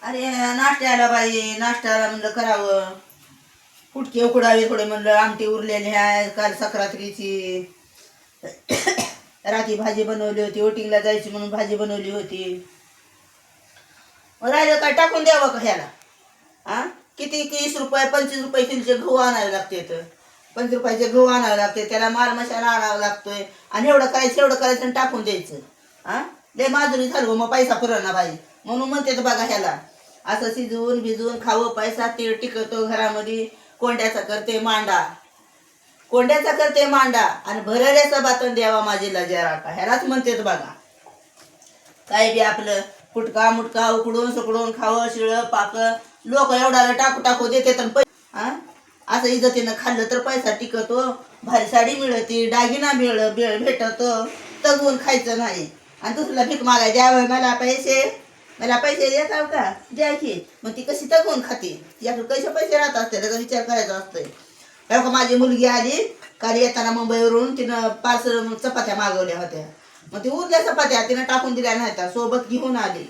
अरे नाश्त्याला बाई, नाश्त्याला म्हणलं करावं. फुटके उकडावे थोडे म्हणलं, आमटी उरलेली आहे काल सक्रातीची. रात्री भाजी बनवली होती, वोटिंगला जायची म्हणून भाजी बनवली होती. राहिलं काय टाकून द्यावं का ह्याला? हा, किती 20 रुपये 25 रुपये किलोचे गहू आणावे लागते, 25 रुपयाचे गहू आणावे लागते, त्याला माल मसाला आणावा लागतोय. आणि एवढं करायचं आणि टाकून द्यायचं. हा, लय माजुरी झालो मग पैसा पुरणा बाई. म्हणून म्हणते बघा ह्याला असं शिजवून भिजवून खावं, पैसा तीळ टिकतो घरामध्ये. कोंड्याचा करते मांडा आणि भरल्याचा बातन द्यावा माझीला जरा का, ह्यालाच म्हणते बघा. काय बी आपलं फुटका मुटका उकडून सुकडून खावं, शिळं पाक. लोक एवढा टाकू देते तर असं इज्जतीनं खाल्लं तर पैसा टिकतो, भारी साडी मिळते, दागिना भेटतो. तगवून खायचं नाही. आणि दुसऱ्याला भीक मागाय द्यावं, मला पैसे देताव का, द्या की. मग ती कशी तगवून खाते, याकडे कसे पैसे राहत असते त्याचा विचार करायचा असतोय. तेव्हा माझी मुलगी आली काल येताना मुंबईवरून, तिनं पार्सल चपात्या मागवल्या होत्या. मग ती उरल्या चपात्या तिनं टाकून दिल्या नाहीत, सोबत घेऊन आली.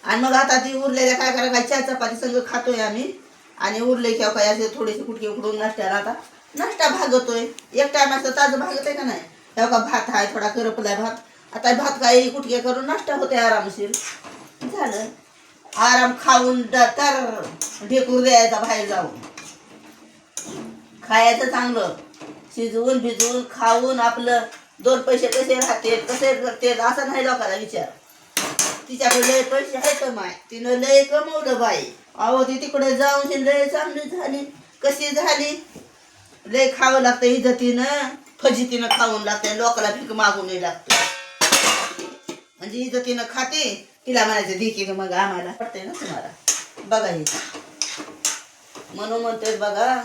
आणि मग आता ती उरलेल्या काय करा, काय 4 चपाती संग खातोय आम्ही. आणि उरले किंवा काय असे थोडेसे कुटके उकडून नाश्त्याला आता नाश्ता भागतोय. एक टायमाचं ताजं भागत आहे का नाही. तेव्हा का भात आहे थोडा करपलाय भात. आता भात काही कुटके करून नाश्ता होते आरामशीर. झालं आराम, खाऊन तर ढेकूर द्यायचा बाहेर जाऊन. खायचं चांगलं, शिजवून भिजवून खाऊन आपलं 2 पैसे कसे राहते कसे करते असं नाही लोकांना विचार. तिच्याकडे लय पैसे आहेत माय, तिनं लय कमवलं बाई. अहो ती तिकडे जाऊन लय चांगली झाली. कशी झाली, लय खावं लागतं इज्जतीनं, फजितीनं खाऊन लागतं. लोकाला भीक मागून लागतं. म्हणजे इज्जतीनं खाते, तिला म्हणायचं देखील मग आम्हाला पडते ना तुम्हाला. बघा हे म्हणून म्हणतोय बघा,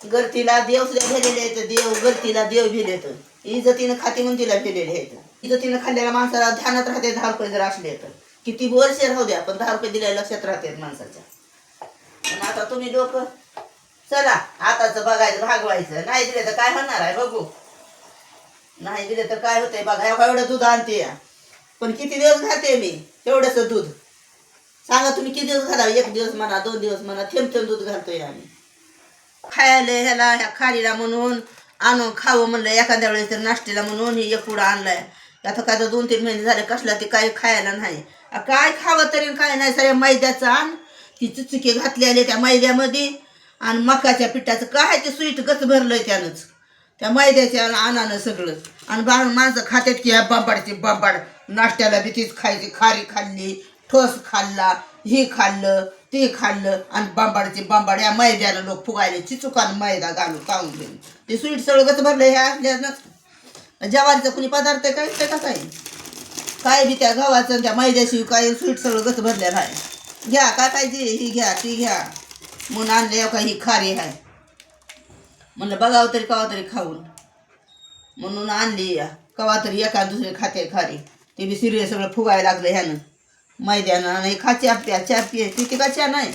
गर्तीला देव सुद्धा भेलेले आहेत. देव गर्तीला देव भिलेत. इज्जतीनं खाते म्हणून तिला भेलेले आहेत. इज्जतीनं खाल्लेल्या माणसाला ध्यानात राहते 10 रुपये जर असले तर. किती वर्ष राहू द्या पण 10 रुपये दिल्या लक्षात राहते माणसाच्या. पण आता तुम्ही लोक चला आताच बघायचं, भागवायचं. नाही दिले तर काय होणार आहे बघू. नाही दिले तर काय होतंय बघा. एवढं दूध आणते पण किती दिवस घालते मी एवढंच दूध. सांगा तुम्ही किती दिवस घालावं, 1 दिवस म्हणा 2 दिवस म्हणा, थेंब दूध घालतोय आम्ही. खायला ह्याला ह्या खारीला म्हणून आणून खावं म्हणलं एखाद्या वेळेस तर नाश्त्याला म्हणून ही एक पुडा आणलाय. आता काय 2-3 महिने झाले कसला ते काही खायला नाही. काय खावं तरी काय नाही. सगळ्या मैद्याचं आण, ती चुचुके घातलेले त्या मैद्यामध्ये. आणि मकाच्या पिठाचं काय ते स्वीट गच भरलंय त्यानंच, त्या मैद्याच्या आणानं सगळं. आणि माणसं खात्यात की बांबाडचे बांबाड. नाश्त्याला बी तीच खायची, खारी खाल्ली, ठोस खाल्ला, हे खाल्लं ते खाल्लं. आणि बांबाडचे बांबाड या मैद्यानं लोक फुगायले, चिचुकान मैदा घालून खाऊन गेले. ते स्वीट सगळं गच भरलं ह्या असल्यानं. ज्वारीचा कुणी पदार्थ काय ते का काय बी त्या गव्हाचं त्या मैद्याशी काय स्वीट सगळं गच भरलेलं आहे. घ्या काय पाहिजे ही घ्या ती घ्या म्हणून आणले का ही खारी आहे. म्हणलं बघावं तरी कवा तरी खाऊन म्हणून आणली. कवा तरी एका दुसरे खाते खारी. ते बी सिरियस सगळं फुगायला लागलं ह्यानं मैद्यानं. आणि खाच्या प्या 4 ती का च्या नाही.